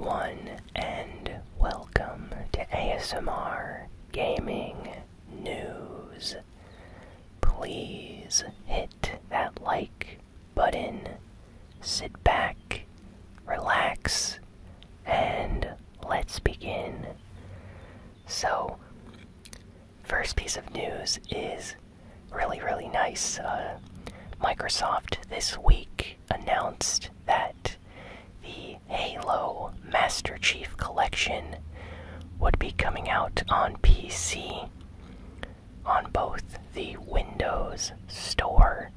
everyone, and welcome to ASMR Gaming News. Please hit that like button, sit back, relax, and let's begin. So, first piece of news is really nice. Microsoft this week announced that the Halo Master Chief Collection would be coming out on PC on both the Windows Store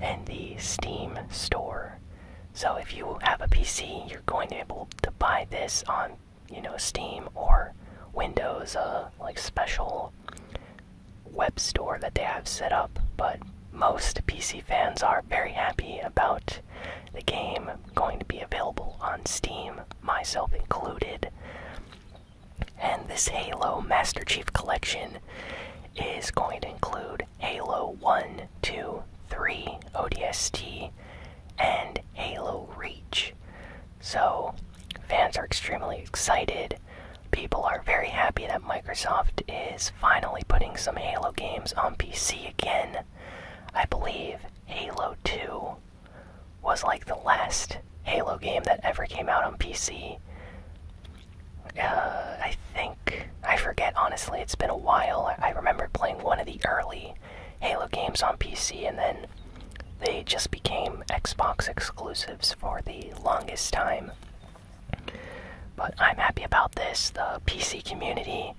and the Steam Store. So if you have a PC, you're going to be able to buy this on, Steam or Windows, like special web store that they have set up. But most PC fans are very happy about the game going to be available on Steam, myself included. And this Halo Master Chief Collection is going to include Halo 1, 2, 3 ODST, and Halo Reach. So, fans are extremely excited. People are very happy that Microsoft is finally putting some Halo games on PC again. I believe Halo 2 was like the last Halo game that ever came out on PC. I forget, honestly, it's been a while. I remember playing one of the early Halo games on PC, and then they just became Xbox exclusives for the longest time. But I'm happy about this. The PC community,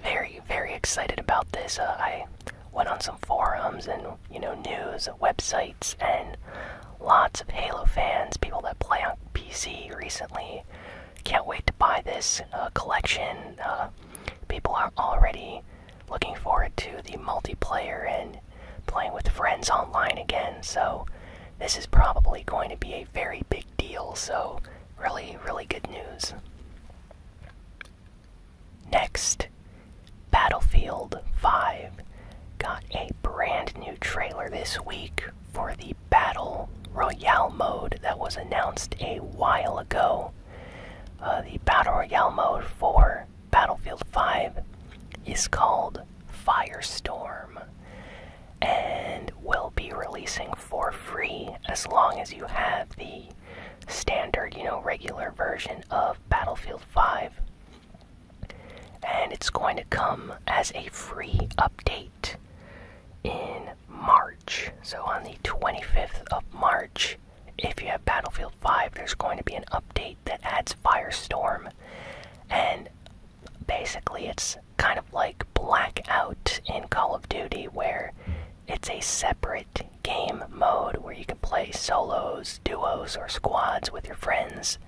very excited about this. I went on some forums and, news websites, and lots of Halo fans, people that play on PC recently, can't wait to buy this collection. People are already looking forward to the multiplayer and playing with friends online again, so this is probably going to be a very big deal, so really good news. Next, Battlefield 5 got a brand new trailer this week for the Battle Royale mode that was announced a while ago. The Battle Royale mode for Battlefield 5 is called Firestorm and will be releasing for free as long as you have the standard, regular version of Battlefield 5. And it's going to come as a free update in March. So on the 25th of March, if you have Battlefield 5, there's going to be an update that adds Firestorm. And basically it's kind of like Blackout in Call of Duty, where it's a separate game mode where you can play solos, duos, or squads with your friends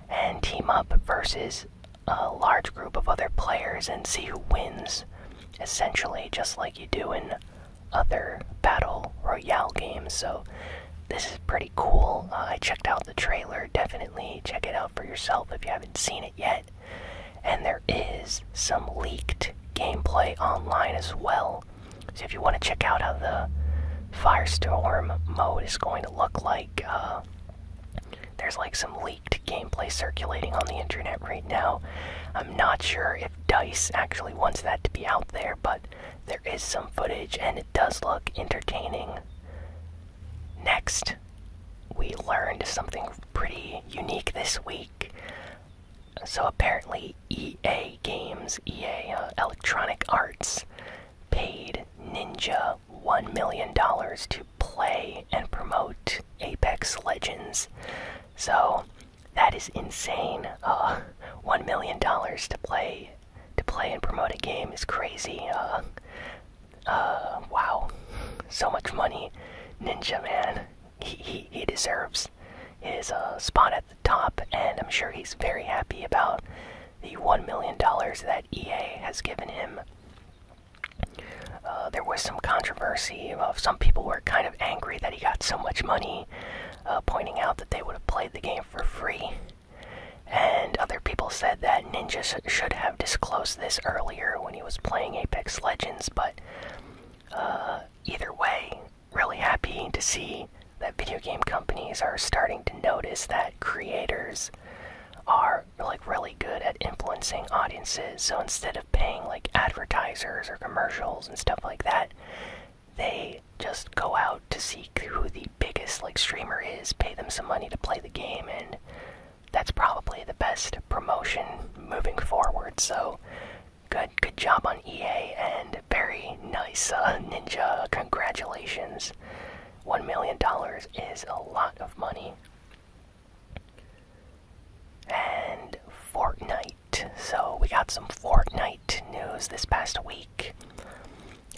and team up versus a large group of other players and see who wins, essentially just like you do in other Battle Royale games. So this is pretty cool. I checked out the trailer. Definitely check it out for yourself if you haven't seen it yet. And there is some leaked gameplay online as well. So if you want to check out how the Firestorm mode is going to look like, there's like some leaked gameplay circulating on the internet right now. I'm not sure if DICE actually wants that to be out there, but there is some footage and it does look entertaining. Next, we learned something pretty unique this week. So apparently EA Games, Electronic Arts, paid Ninja $1 million to play and promote Apex Legends. So that is insane. $1 million to play and promote a game is crazy. Wow, so much money. Ninja, man, he deserves his spot at the top, and I'm sure he's very happy about the $1 million that EA has given him. There was some controversy. Some people were kind of angry that he got so much money, pointing out that they would have played the game for free. And other people said that Ninja should have disclosed this earlier when he was playing Apex Legends, but either way, really happy to see that video game companies are starting to notice that creators are like really good at influencing audiences. So instead of paying like advertisers or commercials and stuff like that, they just go out to seek who the biggest like streamer is, pay them some money to play the game, and that's probably the best promotion moving forward. So good job on EA, and very nice, Ninja. Congratulations. $1 million is a lot of money. And Fortnite. So we got some Fortnite news this past week.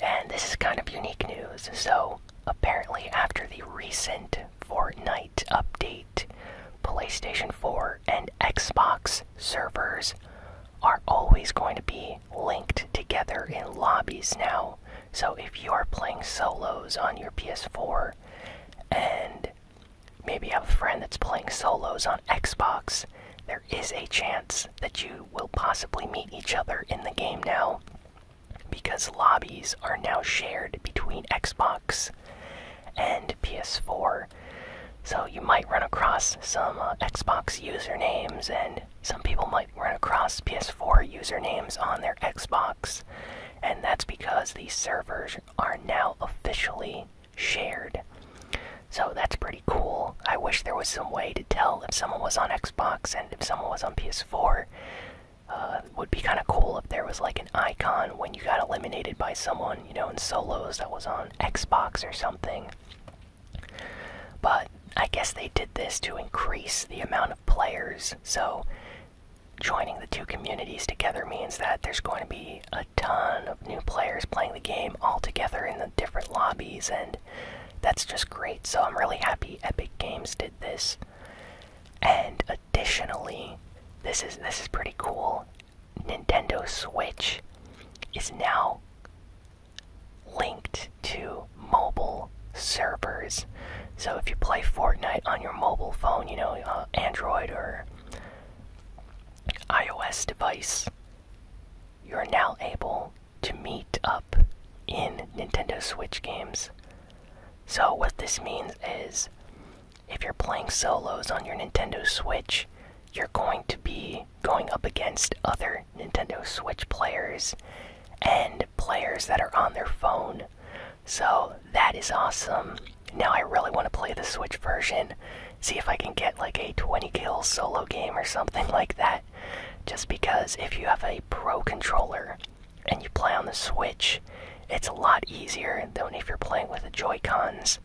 And this is kind of unique news. So apparently after the recent Fortnite update, PlayStation 4 and Xbox servers are always going to be linked together in lobbies now. So if you are playing solos on your PS4 and maybe you have a friend that's playing solos on Xbox, there is a chance that you will possibly meet each other in the game now, because lobbies are now shared between Xbox and PS4. So you might run across some Xbox usernames, and some people might run across PS4 usernames on their Xbox. And that's because these servers are now officially shared. So that's pretty cool. I wish there was some way to tell if someone was on Xbox and if someone was on PS4. It would be kind of cool if there was like an icon when you got eliminated by someone, you know, in solos that was on Xbox or something. But I guess they did this to increase the amount of players. So joining the two communities together means that there's going to be a ton of new players playing the game all together in the different lobbies, and that's just great. So I'm really happy Epic Games did this. And additionally, this is pretty cool. Nintendo Switch is now linked to mobile servers. So if you play Fortnite on your mobile phone, you know, Android or iOS device, you're now able to meet up in Nintendo Switch games. So what this means is, if you're playing solos on your Nintendo Switch, you're going to be going up against other Nintendo Switch players and players that are on their phone. So that is awesome. Now I really want to play the Switch version, see if I can get like a 20 kill solo game or something like that. Just because if you have a Pro controller and you play on the Switch, it's a lot easier than if you're playing with the Joy-Cons.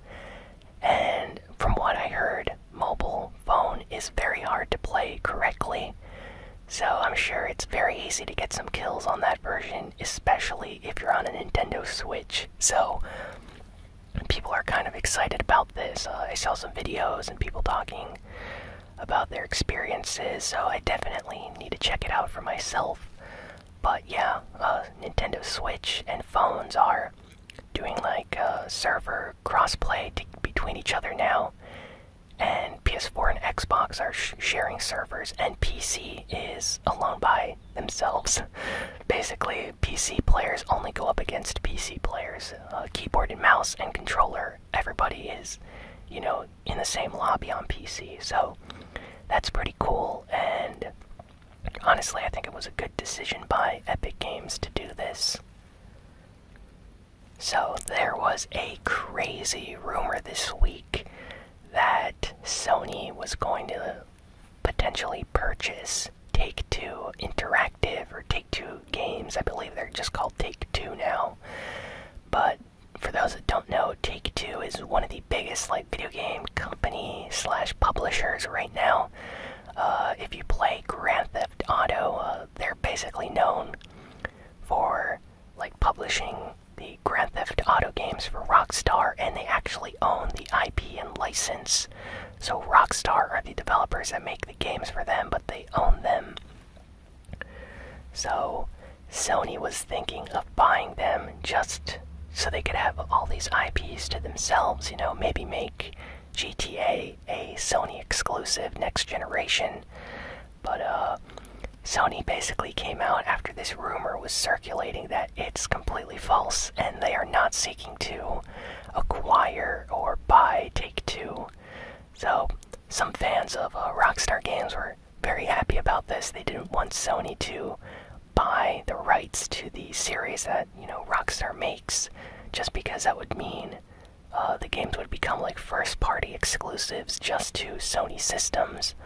And from what I heard, mobile phone is very hard to play correctly. So I'm sure it's very easy to get some kills on that version, especially if you're on a Nintendo Switch. So people are kind of excited about this. I saw some videos and people talking about their experiences, so I definitely need to check it out for myself. But yeah, Nintendo Switch and phones are doing like server crossplay between each other now, and PS4 and Xbox are sharing servers, and PC is alone by themselves. Basically, PC players only go up against PC players. Keyboard and mouse and controller, everybody is, you know, in the same lobby on PC. So that's pretty cool, and honestly, I think it was a good decision by Epic Games to do this. So there was a crazy rumor this week that Sony was going to potentially purchase Take-Two Interactive, or Take-Two Games. I believe they're just called Take-Two now. But for those that don't know, Take-Two is one of the biggest like video game company slash publishers right now. If you play Grand Theft Auto, they're basically known for like publishing the Grand Theft Auto games for Rockstar, and they actually own the IP and license. So Rockstar are the developers that make the games for them, but they own them. So Sony was thinking of buying them just so they could have all these IPs to themselves, you know, maybe make GTA a Sony exclusive next generation. But Sony basically came out after this rumor was circulating that it's completely false, and they are not seeking to acquire or buy Take-Two. So some fans of Rockstar games were very happy about this. They didn't want Sony to buy the rights to the series that, Rockstar makes, just because that would mean the games would become like first-party exclusives just to Sony systems.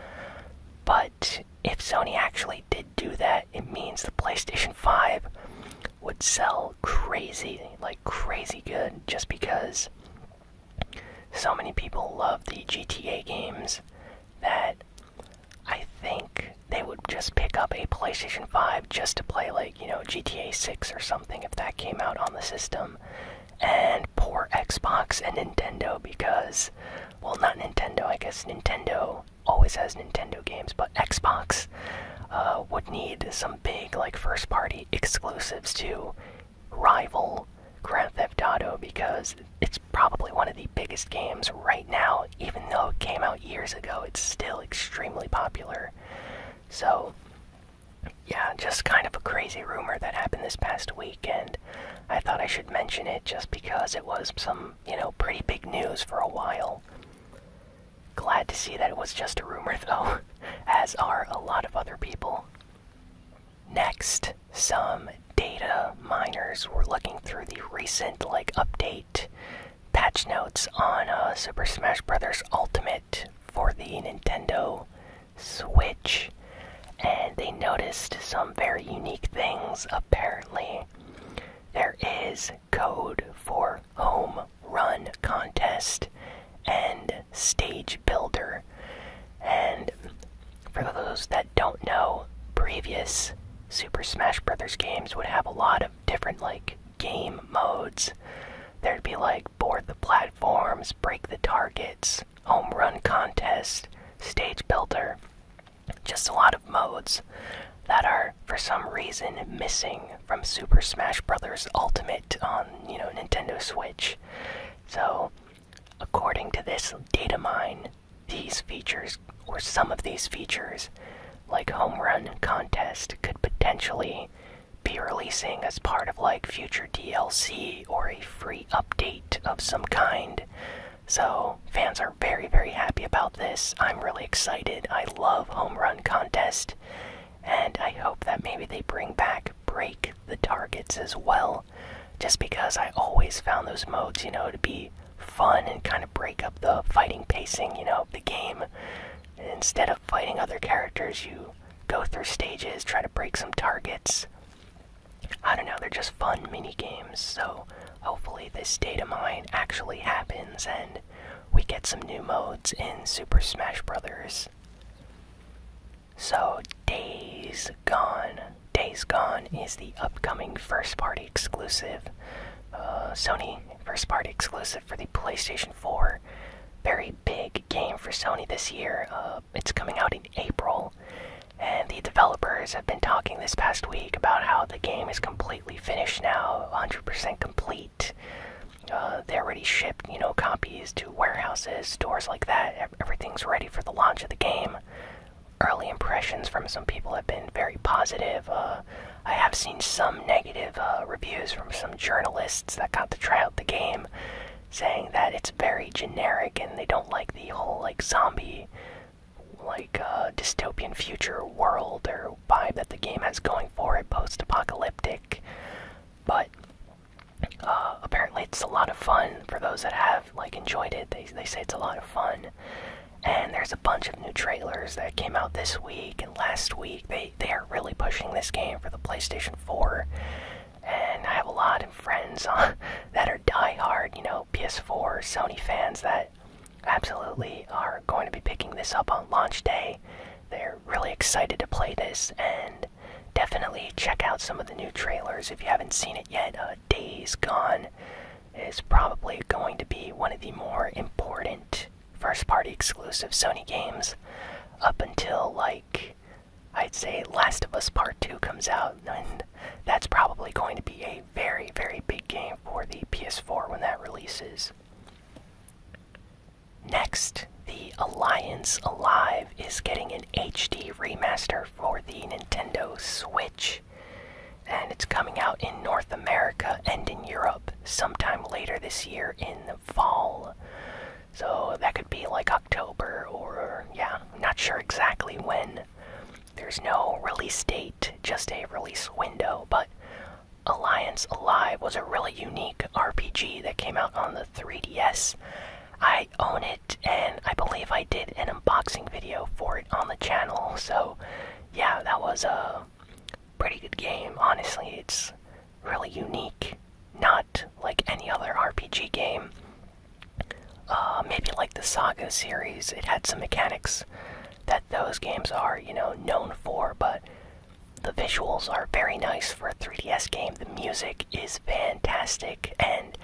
But if Sony actually did do that, it means the PlayStation 5 would sell crazy, like crazy good, just because so many people love the GTA games that I think they would just pick up a PlayStation 5 just to play, like, GTA 6 or something if that came out on the system. And poor Xbox and Nintendo, because, well, not Nintendo, I guess Nintendo always has Nintendo games, but Xbox would need some big, like, first-party exclusives to rival Grand Theft Auto, because it's probably one of the biggest games right now. Even though it came out years ago, it's still extremely popular. So, yeah, just kind of a crazy rumor that happened this past week, and I thought I should mention it just because it was some, pretty big news for a while. Glad to see that it was just a rumor, though, as are a lot of other people. Next, some data miners were looking through the recent, update patch notes on Super Smash Bros. Ultimate for the Nintendo Switch, and they noticed some very unique things. Apparently, there is code for home run contest and stage builder. And for those that don't know, previous Super Smash Bros. Games would have a lot of different, game modes. There'd be, board the platforms, break the targets, home run contest, stage builder. Just a lot of modes that are, for some reason, missing from Super Smash Bros. Ultimate on, Nintendo Switch. So, according to this datamine, these features, or some of these features, like home run contest, could potentially be releasing as part of future DLC or a free update of some kind. So fans are very, very happy about this. I'm really excited. I love home run contest, and I hope that maybe they bring back break the targets as well, just because I always found those modes, to be fun and kind of break up the fighting pacing, of the game. Instead of fighting other characters, you go through stages, try to break some targets. I don't know, they're just fun mini games. So hopefully this data mine actually happens and we get some new modes in Super Smash Bros. So Days Gone. Days Gone is the upcoming first-party exclusive. Sony first-party exclusive for the PlayStation 4. Very big game for Sony this year. It's coming out in April, and the developers have been talking this past week about how the game is completely finished now, 100% complete. They already shipped, copies to warehouses, stores like that. Everything's ready for the launch of the game. Early impressions from some people have been very positive. I have seen some negative reviews from some journalists that got to try out the game, saying that it's very generic and they don't like the whole zombie dystopian future world or vibe that the game has going for it, post-apocalyptic. But apparently it's a lot of fun for those that have enjoyed it. They say it's a lot of fun. And there's a bunch of new trailers that came out this week and last week. They are really pushing this game for the PlayStation 4. And I have a lot of friends that are diehard, PS4, Sony fans that absolutely are going to be picking this up on launch day. They're really excited to play this, and definitely check out some of the new trailers if you haven't seen it yet. Days Gone is probably going to be one of the more important first-party exclusive Sony games up until, I'd say Last of Us Part 2 comes out, and that's probably going to be a very, very big game for the PS4 when that releases. Next, the Alliance Alive is getting an HD remaster for the Nintendo Switch, and it's coming out in North America and in Europe sometime later this year in the fall. So that could be October, or, yeah, I'm not sure exactly when. there's no release date, just a release window. But Alliance Alive was a really unique RPG that came out on the 3DS. I own it, and I believe I did an unboxing video for it on the channel. So yeah, that was a pretty good game. Honestly, it's really unique, not like any other RPG game. Maybe like the Saga series, it had some mechanics that those games are, known for, but the visuals are very nice for a 3DS game. The music is fantastic, and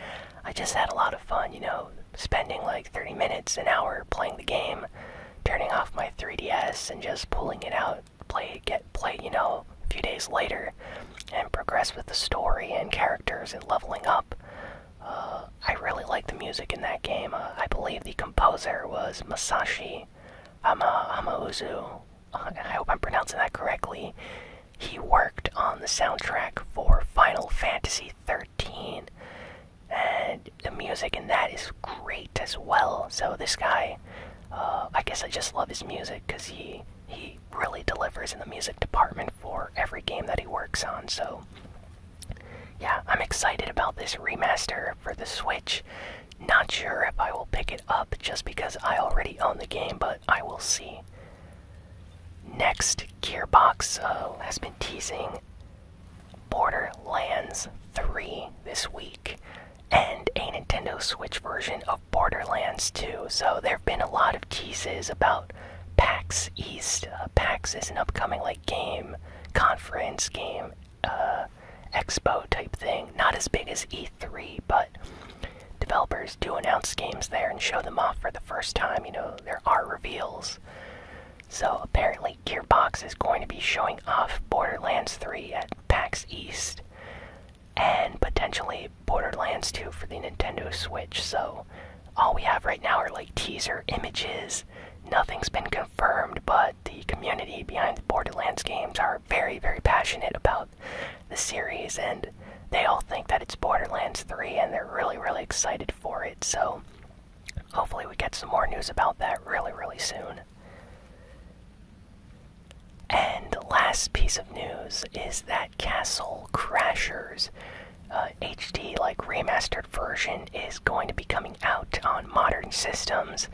I just had a lot of fun, spending like 30 minutes, an hour playing the game, turning off my 3DS and just pulling it out, play, a few days later, and progress with the story and characters and leveling up. I really like the music in that game. I believe the composer was Masashi Hamauzu. I hope I'm pronouncing that correctly. He worked on the soundtrack for Final Fantasy 13, and the music in that is great as well. So this guy, I guess I just love his music because he really delivers in the music department for every game that he works on. So yeah, I'm excited about this remaster for the Switch. Not sure if I will pick it up just because I already own the game, but I will see. Next, Gearbox has been teasing Borderlands 3 this week, and a Nintendo Switch version of Borderlands 2. So there have been a lot of teases about PAX East. PAX is an upcoming game conference, game expo type thing. Not as big as E3, but developers do announce games there and show them off for the first time. There are reveals. So apparently Gearbox is going to be showing off Borderlands 3 at PAX East, and potentially Borderlands 2 for the Nintendo Switch. So all we have right now are teaser images. Nothing's been confirmed, but the community behind the Borderlands games are very, very passionate about the series, and they all think that it's Borderlands 3, and they're really, really excited for it. So hopefully we get some more news about that really, really soon. And the last piece of news is that Castle Crashers HD remastered version is going to be coming out on modern systems,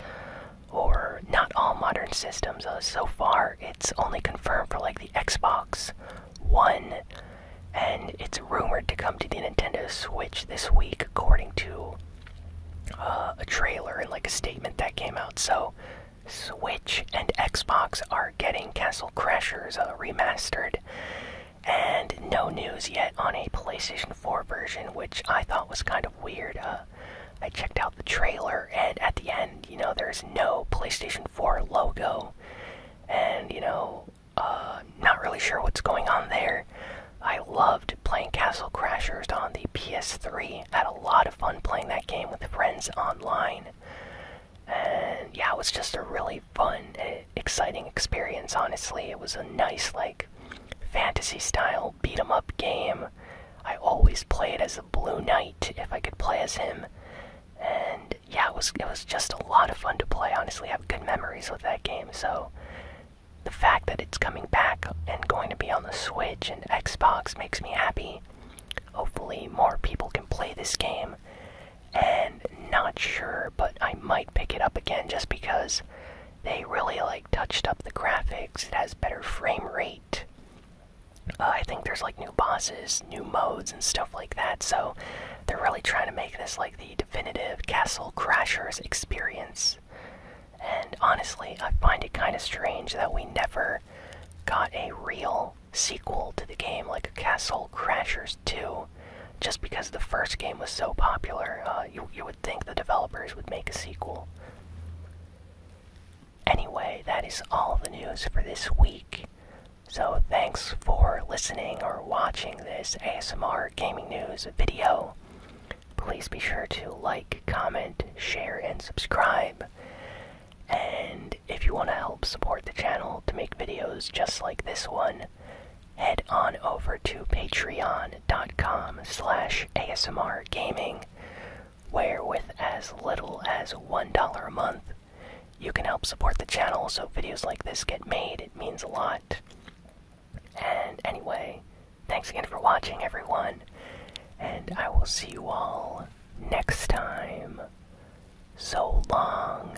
or not all modern systems. So far it's only confirmed for the Xbox One, and it's rumored to come to the Nintendo Switch this week, according to a trailer and a statement that came out. So Switch and Xbox are getting Castle Crashers remastered, and no news yet on a PlayStation 4 version, which I thought was kind of weird. I checked out the trailer, and at the end, there's no PlayStation 4 logo, and, not really sure what's going on there. I loved playing Castle Crashers on the PS3. I had a lot of fun playing that game with friends online. And yeah, it was just a really fun, exciting experience, honestly. It was a nice, fantasy-style beat-em-up game. I always played as a Blue Knight if I could play as him. And yeah, it was just a lot of fun to play, honestly. I have good memories with that game. So the fact that it's coming back and going to be on the Switch and Xbox makes me happy. Hopefully more people can play this game. And not sure, but I might pick it up again just because they really touched up the graphics. It has better frame rate. I think there's new bosses, new modes, and stuff like that. So they're really trying to make this the definitive Castle Crashers experience. And honestly, I find it kind of strange that we never got a real sequel to the game, like a Castle Crashers 2. Just because the first game was so popular, you would think the developers would make a sequel. Anyway, that is all the news for this week. So thanks for listening or watching this ASMR Gaming News video. Please be sure to like, comment, share, and subscribe. And if you want to help support the channel to make videos just like this one, head on over to patreon.com/ASMRGaming, where with as little as $1 a month, you can help support the channel so videos like this get made. It means a lot. And anyway, thanks again for watching, everyone. And I will see you all next time. So long.